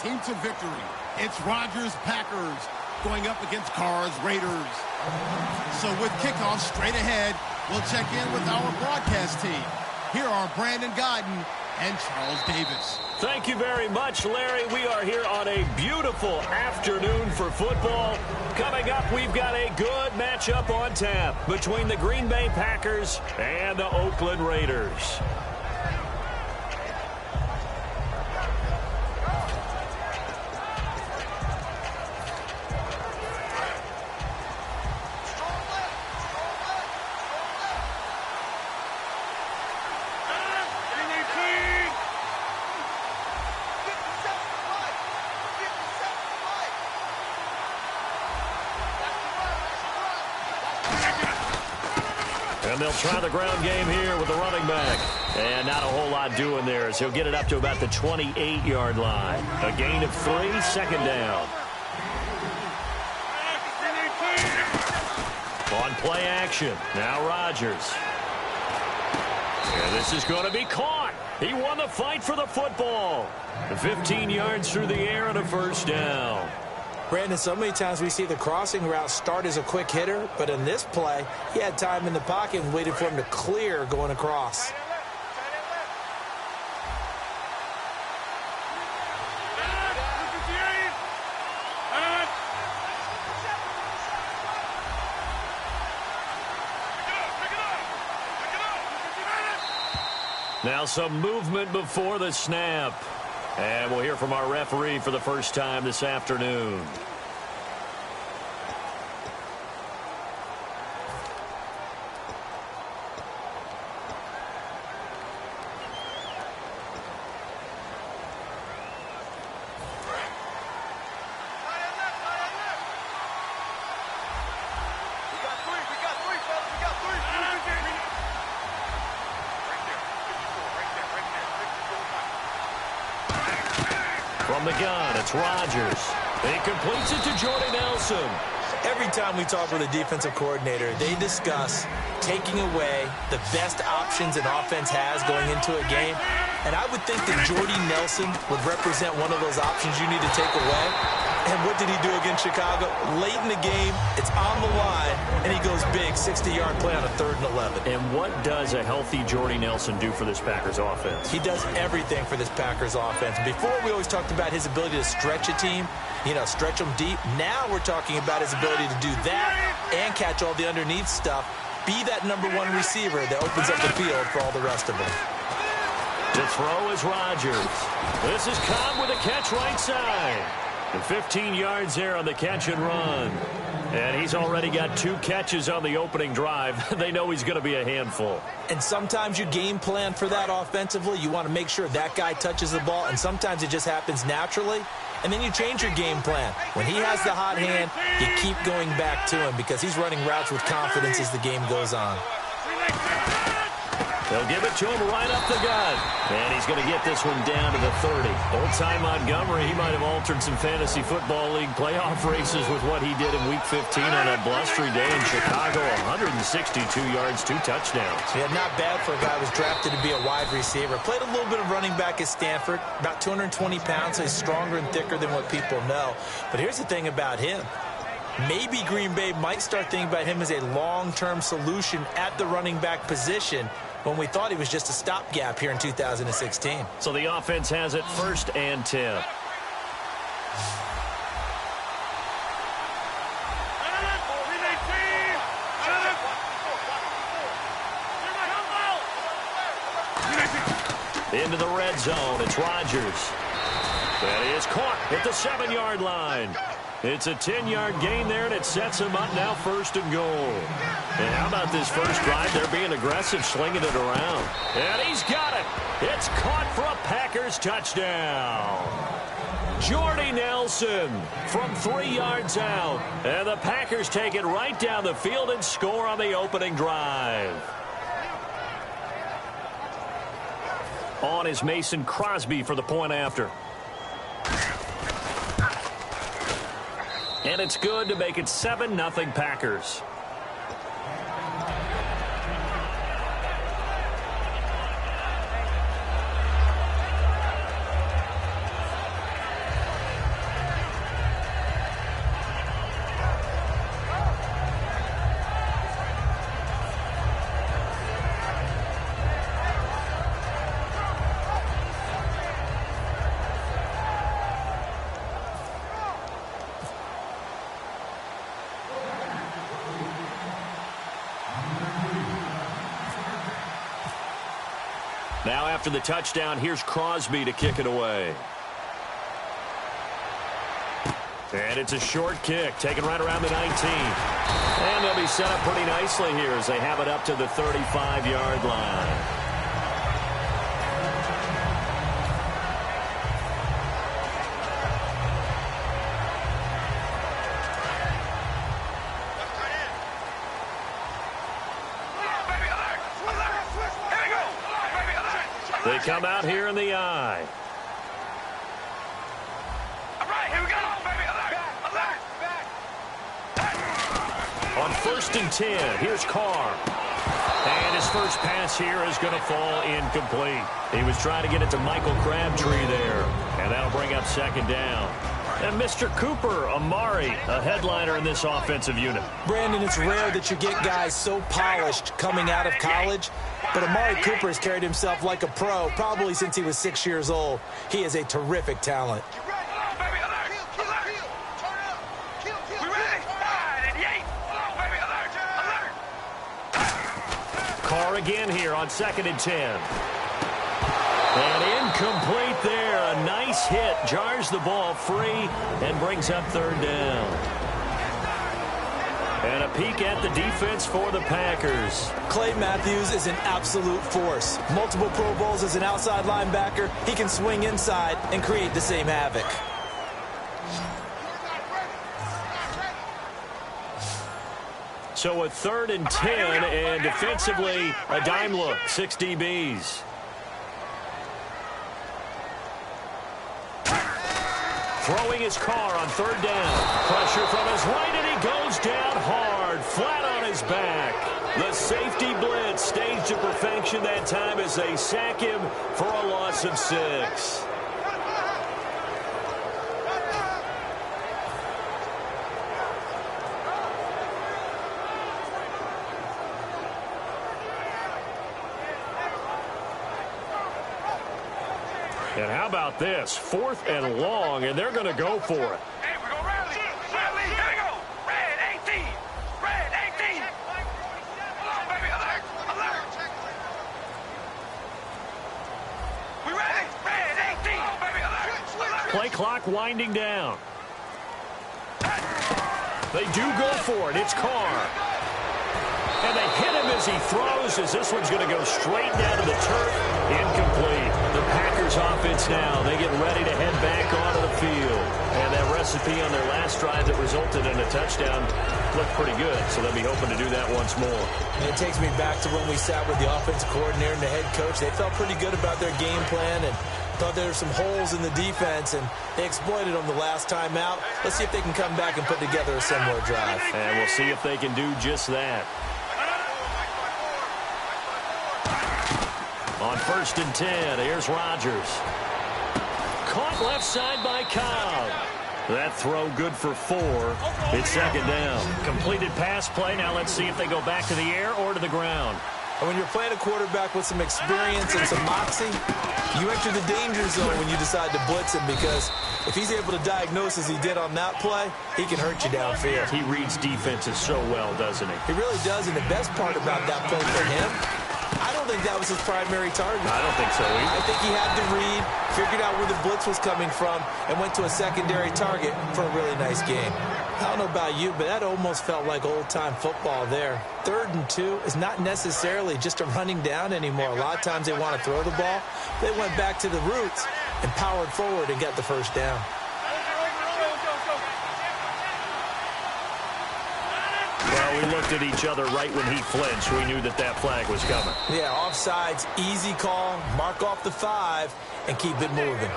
team to victory. It's Rodgers Packers going up against Carr's Raiders. So with kickoff straight ahead, we'll check in with our broadcast team. Here are Brandon Godden and Charles Davis. Thank you very much, Larry. We are here on a beautiful afternoon for football. Coming up, we've got a good matchup on tap between the Green Bay Packers and the Oakland Raiders. And they'll try the ground game here with the running back. And not a whole lot doing there as he'll get it up to about the 28-yard line. A gain of 3, second down. On play action, now Rodgers. And this is going to be caught. He won the fight for the football. 15 yards through the air and a first down. Brandon, so many times we see the crossing route start as a quick hitter, but in this play, he had time in the pocket and waited for him to clear going across. Now some movement before the snap. And we'll hear from our referee for the first time this afternoon. From the gun, it's Rodgers. He completes it to Jordy Nelson. Every time we talk with a defensive coordinator, they discuss taking away the best options an offense has going into a game. And I would think that Jordy Nelson would represent one of those options you need to take away. And what did he do against Chicago? Late in the game, it's on the line, and he goes big, 60-yard play on a 3rd and 11. And what does a healthy Jordy Nelson do for this Packers offense? He does everything for this Packers offense. Before, we always talked about his ability to stretch a team, stretch them deep. Now we're talking about his ability to do that and catch all the underneath stuff. Be that number 1 receiver that opens up the field for all the rest of them. To throw is Rodgers. This is Cobb with a catch right side. And 15 yards there on the catch and run. And he's already got 2 catches on the opening drive. They know he's going to be a handful. And sometimes you game plan for that offensively. You want to make sure that guy touches the ball, and sometimes it just happens naturally. And then you change your game plan. When he has the hot hand, you keep going back to him because he's running routes with confidence as the game goes on. They'll give it to him right up the gut. And he's going to get this one down to the 30. Old-time Montgomery, he might have altered some fantasy football league playoff races with what he did in Week 15 on that blustery day in Chicago. 162 yards, 2 touchdowns. Yeah, not bad for a guy who was drafted to be a wide receiver. Played a little bit of running back at Stanford, about 220 pounds, so he's stronger and thicker than what people know. But here's the thing about him. Maybe Green Bay might start thinking about him as a long-term solution at the running back position when we thought he was just a stopgap here in 2016. So the offense has it 1st and 10. Into the red zone, it's Rodgers. And he is caught at the 7-yard line. It's a 10-yard gain there, and it sets him up now 1st and goal. And how about this first drive? They're being aggressive, slinging it around. And he's got it. It's caught for a Packers touchdown. Jordy Nelson from 3 yards out. And the Packers take it right down the field and score on the opening drive. On is Mason Crosby for the point after. And it's good to make it 7-0 Packers. Now after the touchdown, here's Crosby to kick it away. And it's a short kick, taken right around the 19. And they'll be set up pretty nicely here as they have it up to the 35-yard line. They come out here in the eye. All right, here we go, baby. Alert. On 1st and 10, here's Carr. And his first pass here is going to fall incomplete. He was trying to get it to Michael Crabtree there. And that'll bring up 2nd down. And Mr. Cooper Amari, a headliner in this offensive unit. Brandon, it's rare that you get guys so polished coming out of college, but Amari Cooper has carried himself like a pro probably since he was 6 years old. He is a terrific talent. Carr again here on 2nd and 10. And incomplete there. A nice hit. Jars the ball free and brings up 3rd down. And a peek at the defense for the Packers. Clay Matthews is an absolute force. Multiple Pro Bowls as an outside linebacker. He can swing inside and create the same havoc. So a 3rd and 10, and defensively, a dime look. 6 DBs. Throwing his Carr on 3rd down. Pressure from his right, and he goes down hard, flat on his back. The safety blitz staged to perfection that time as they sack him for a loss of 6. And how about this? 4th and long, and they're going to go for it. Hey, we're going to rally. Rally, here we go. Red 18. Red 18. Come on, baby, alert. Alert. We ready? Red 18. Come on, baby, alert. Alert. Play clock winding down. They do go for it. It's Carr. And they hit him as he throws, as this one's going to go straight down to the turf. Incomplete. The Packers offense now. They get ready to head back onto the field. And that recipe on their last drive that resulted in a touchdown looked pretty good. So they'll be hoping to do that once more. And it takes me back to when we sat with the offensive coordinator and the head coach. They felt pretty good about their game plan and thought there were some holes in the defense, and they exploited them the last time out. Let's see if they can come back and put together a similar drive. And we'll see if they can do just that. On 1st and 10, here's Rodgers. Caught left side by Cobb. That throw good for 4. It's 2nd down. Completed pass play. Now let's see if they go back to the air or to the ground. And when you're playing a quarterback with some experience and some moxie, you enter the danger zone when you decide to blitz him, because if he's able to diagnose as he did on that play, he can hurt you downfield. He reads defenses so well, doesn't he? He really does, and the best part about that play for him, I don't think that was his primary target. I don't think so either. I think he had to read, figured out where the blitz was coming from, and went to a secondary target for a really nice game. I don't know about you, but that almost felt like old-time football there. 3rd and 2 is not necessarily just a running down anymore. A lot of times they want to throw the ball. They went back to the roots and powered forward and got the 1st down. Well, we looked at each other right when he flinched. We knew that that flag was coming. Yeah, offsides, easy call, mark off the 5, and keep it moving.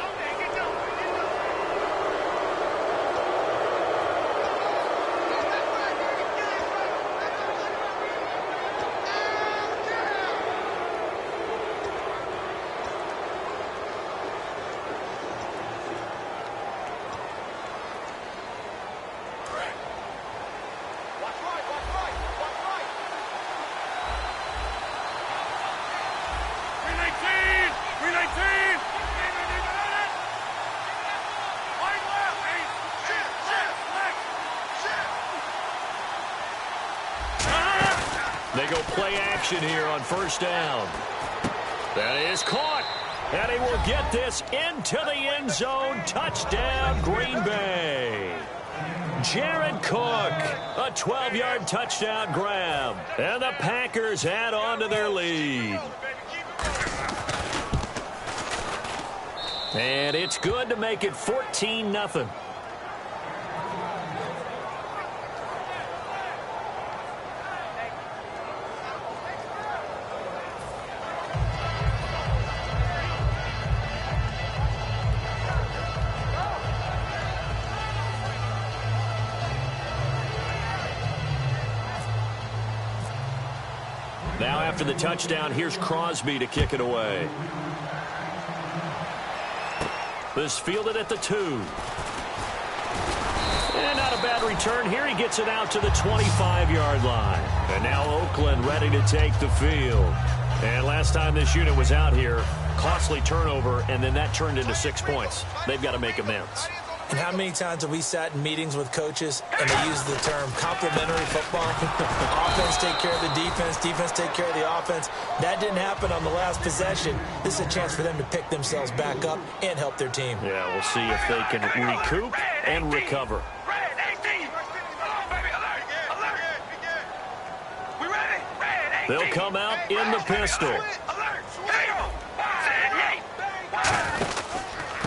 They go play action here on 1st down. That is caught. And he will get this into the end zone. Touchdown, Green Bay. Jared Cook, a 12-yard touchdown grab. And the Packers add on to their lead. And it's good to make it 14-0. Now after the touchdown, here's Crosby to kick it away. This fielded at the 2. And not a bad return here. He gets it out to the 25-yard line. And now Oakland ready to take the field. And last time this unit was out here, costly turnover, and then that turned into 6 points. They've got to make amends. And how many times have we sat in meetings with coaches and they use the term complementary football? Offense take care of the defense, defense take care of the offense. That didn't happen on the last possession. This is a chance for them to pick themselves back up and help their team. Yeah, we'll see if they can recoup and recover. They'll come out in the pistol.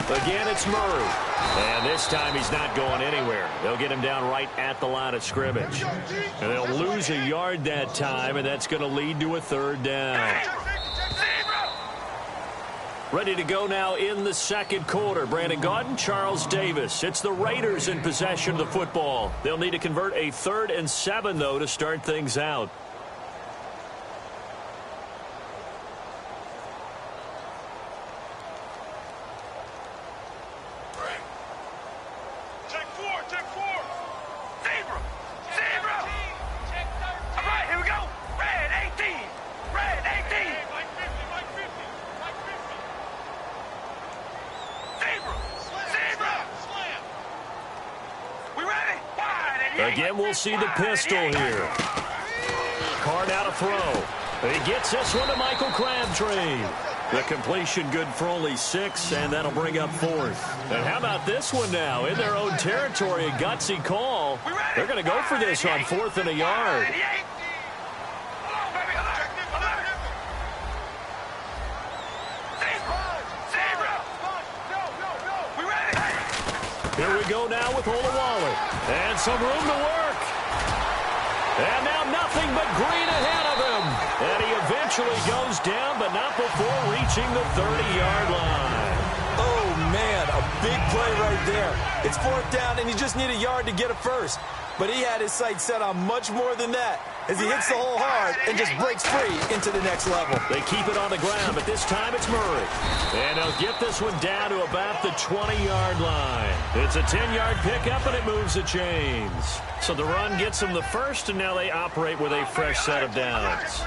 Again, it's Murray. And this time he's not going anywhere. They'll get him down right at the line of scrimmage. And they'll lose a yard that time, and that's going to lead to a 3rd down. Ready to go now in the second quarter. Brandon Gaudin, Charles Davis. It's the Raiders in possession of the football. They'll need to convert a 3rd and 7, though, to start things out. Again, we'll see the pistol here. Card out a throw. He gets this one to Michael Crabtree. The completion good for only 6, and that'll bring up 4th. And how about this one now? In their own territory, a gutsy call. They're going to go for this on 4th and a yard. Here we go now with Olawale. And some room to work. And now nothing but green ahead of him. And he eventually goes down, but not before reaching the 30-yard line. Oh, man, a big play right there. It's 4th down, and you just need a yard to get a first. But he had his sights set on much more than that as he hits the hole hard and just breaks free into the next level. They keep it on the ground, but this time it's Murray. And they'll get this one down to about the 20-yard line. It's a 10-yard pickup, and it moves the chains. So the run gets them the first, and now they operate with a fresh set of downs.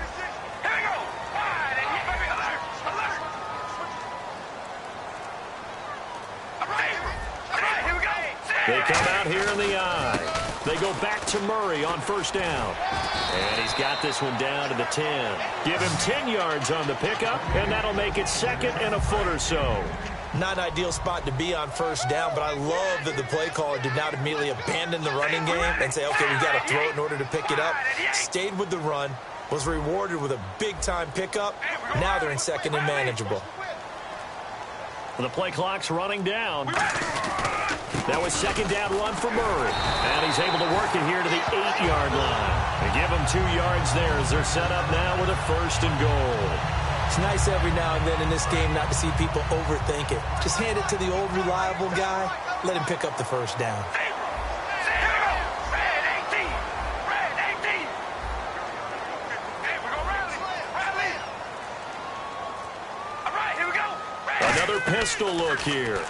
They come out here in the eye. They go back to Murray on 1st down. And he's got this one down to the 10. Give him 10 yards on the pickup, and that'll make it 2nd and a foot or so. Not an ideal spot to be on 1st down, but I love that the play caller did not immediately abandon the running game and say, okay, we've got to throw it in order to pick it up. Stayed with the run, was rewarded with a big-time pickup. Now they're in 2nd and manageable. The play clock's running down. That was 2nd down run for Murray. And he's able to work it here to the 8-yard line. They give him 2 yards there as they're set up now with a 1st and goal. It's nice every now and then in this game not to see people overthink it. Just hand it to the old reliable guy. Let him pick up the 1st down. Another pistol look here.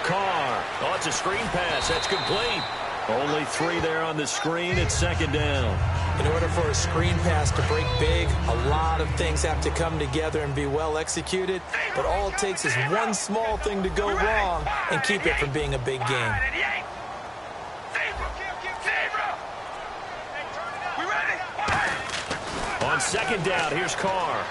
Carr. Oh, it's a screen pass. That's complete. Only 3 there on the screen. It's 2nd down. In order for a screen pass to break big, a lot of things have to come together and be well executed. But all it takes is one small thing to go wrong and keep it from being a big game. On 2nd down, here's Carr.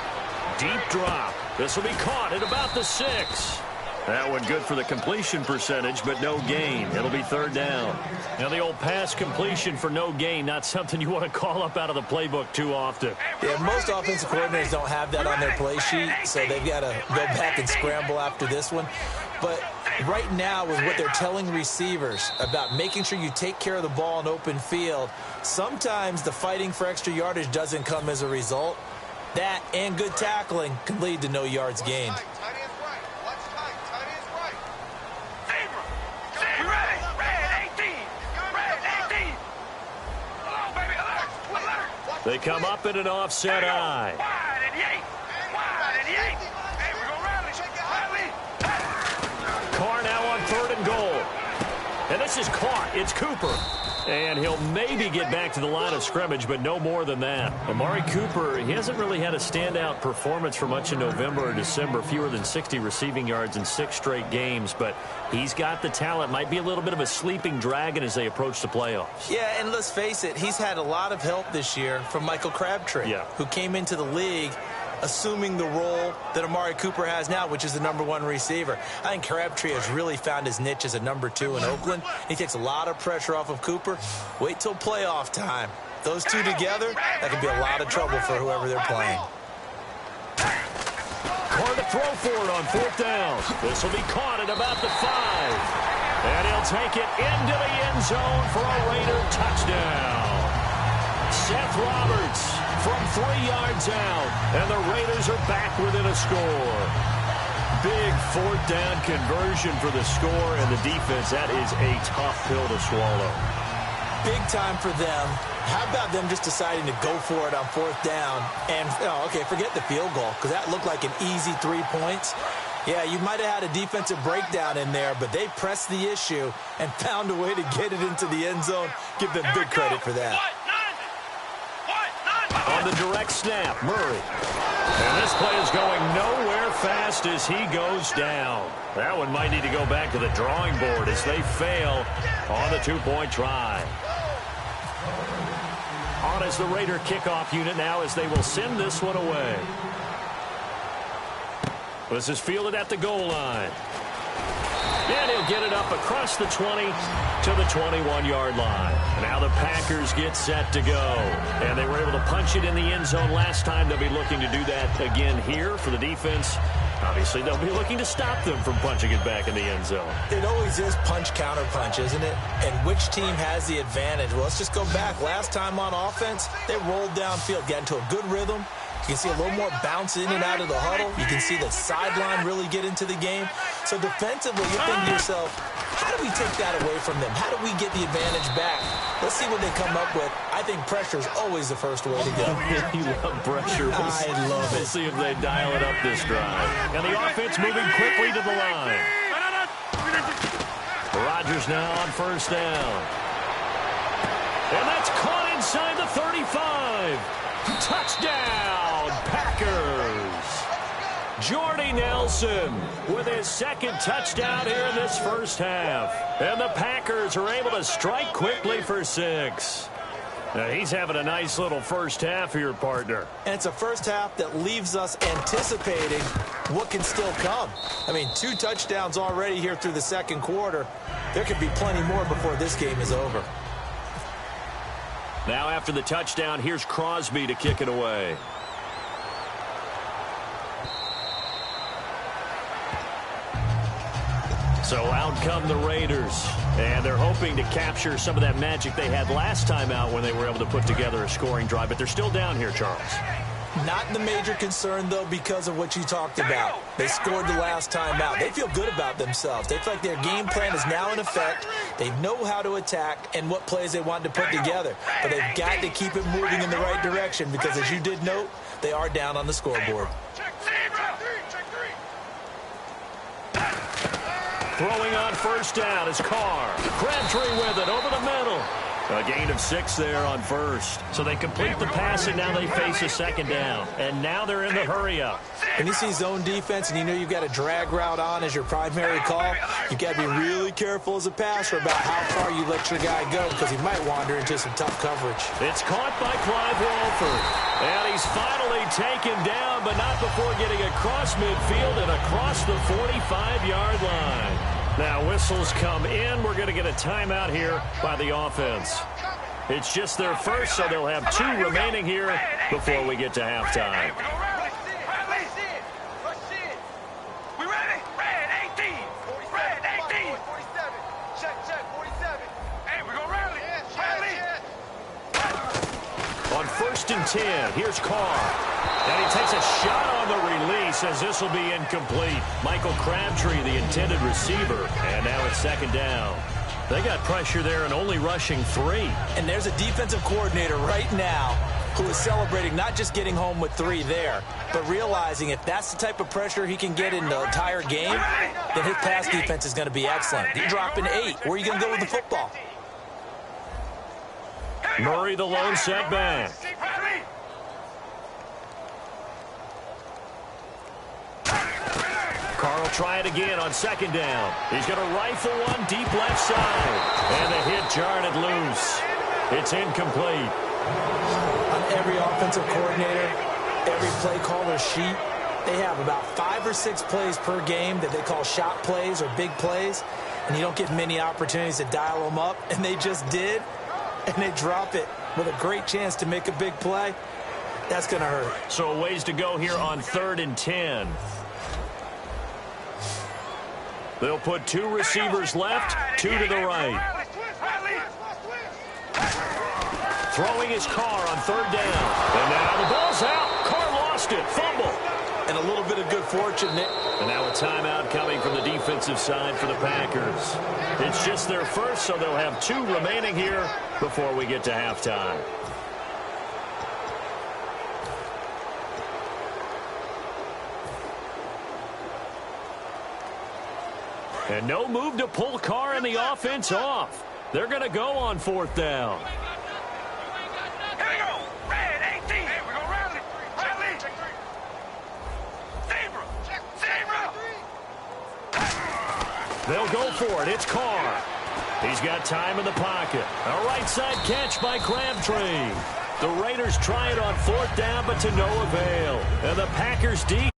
deep drop. This will be caught at about the 6. That one good for the completion percentage, but no gain. It'll be third down. Now, the old pass completion for no gain, not something you want to call up out of the playbook too often. Yeah, most offensive coordinators don't have that on their play sheet, so they've got to go back and scramble after this one. But right now, with what they're telling receivers about making sure you take care of the ball in open field, sometimes the fighting for extra yardage doesn't come as a result. That and good tackling can lead to no yards gained. They come up in an offset eye. Carr now on 3rd and goal. And this is caught. It's Cooper. And he'll maybe get back to the line of scrimmage, but no more than that. Amari Cooper, he hasn't really had a standout performance for much in November or December. Fewer than 60 receiving yards in 6 straight games. But he's got the talent. Might be a little bit of a sleeping dragon as they approach the playoffs. Yeah, and let's face it, he's had a lot of help this year from Michael Crabtree, who came into the league assuming the role that Amari Cooper has now, which is the #1 receiver. I think Crabtree has really found his niche as a #2 in Oakland. He takes a lot of pressure off of Cooper. Wait till playoff time. Those two together, that could be a lot of trouble for whoever they're playing. Carr to throw for it on 4th down. This will be caught at about the 5. And he'll take it into the end zone for a Raider touchdown. Seth Roberts from 3 yards out, and the Raiders are back within a score. Big 4th down conversion for the score, and the defense, that is a tough pill to swallow. Big time for them. How about them just deciding to go for it on 4th down? And, okay, forget the field goal, because that looked like an easy 3 points. Yeah, you might have had a defensive breakdown in there, but they pressed the issue and found a way to get it into the end zone. Give them big credit for that. On the direct snap, Murray. And this play is going nowhere fast as he goes down. That one might need to go back to the drawing board as they fail on the 2-point try. On as the Raider kickoff unit now as they will send this one away. This is fielded at the goal line. And he'll get it up across the 20 to the 21-yard line. Now the Packers get set to go. And they were able to punch it in the end zone last time. They'll be looking to do that again here for the defense. Obviously, they'll be looking to stop them from punching it back in the end zone. It always is punch-counter-punch, isn't it? And which team has the advantage? Well, let's just go back. Last time on offense, they rolled downfield, got into a good rhythm. You can see a little more bounce in and out of the huddle. You can see the sideline really get into the game. So defensively, you're thinking to yourself, how do we take that away from them? How do we get the advantage back? Let's see what they come up with. I think pressure is always the first way to go. You love pressure. I love it. We'll see if they dial it up this drive. And the offense moving quickly to the line. Rodgers now on 1st down. And that's caught inside the 35. Touchdown, Packers. Jordy Nelson with his 2nd touchdown here in this first half. And the Packers are able to strike quickly for 6. Now, he's having a nice little first half here, partner. And it's a first half that leaves us anticipating what can still come. I mean, 2 touchdowns already here through the 2nd quarter. There could be plenty more before this game is over. Now after the touchdown, here's Crosby to kick it away. So out come the Raiders, and they're hoping to capture some of that magic they had last time out when they were able to put together a scoring drive, but they're still down here, Charles. Not the major concern, though, because of what you talked about. They scored the last time out. They feel good about themselves. They feel like their game plan is now in effect. They know how to attack and what plays they want to put together. But they've got to keep it moving in the right direction because, as you did note, they are down on the scoreboard. Throwing on 1st down is Carr. Crabtree with it over the middle. A gain of 6 there on first. So they complete the pass, and now they face a second down. And now they're in the hurry-up. When you see zone defense and you know you've got a drag route on as your primary call, you've got to be really careful as a passer about how far you let your guy go because he might wander into some tough coverage. It's caught by Clive Walford. And he's finally taken down, but not before getting across midfield and across the 45-yard line. Now whistles come in. We're going to get a timeout here by the offense. It's just their first, so they'll have 2 remaining here before we get to halftime. We ready? Red 18. Red 18. 47. Check, 47. Hey, we're going to rally. Rally. On 1st and 10, here's Carr. And he takes a shot on the release as this will be incomplete. Michael Crabtree, the intended receiver. And now it's 2nd down. They got pressure there and only rushing 3. And there's a defensive coordinator right now who is celebrating not just getting home with 3 there, but realizing if that's the type of pressure he can get in the entire game, then his pass defense is going to be excellent. You're dropping 8. Where are you going to go with the football? Murray the lone setback. Carr will try it again on 2nd down. He's going to rifle one deep left side. And the hit jarred it loose. It's incomplete. On every offensive coordinator, every play caller sheet, they have about 5 or 6 plays per game that they call shot plays or big plays. And you don't get many opportunities to dial them up. And they just did. And they drop it with a great chance to make a big play. That's going to hurt. So a ways to go here on 3rd and 10. They'll put 2 receivers left, 2 to the right. Throwing his Carr on 3rd down. And now the ball's out. Carr lost it. Fumble. And a little bit of good fortune, Nick. And now a timeout coming from the defensive side for the Packers. It's just their first, so they'll have 2 remaining here before we get to halftime. And no move to pull Carr and the offense off. They're going to go on 4th down. Here we go. Red 18. Hey, we're going to rally. Rally. Zebra. They'll go for it. It's Carr. He's got time in the pocket. A right side catch by Crabtree. The Raiders try it on 4th down, but to no avail. And the Packers D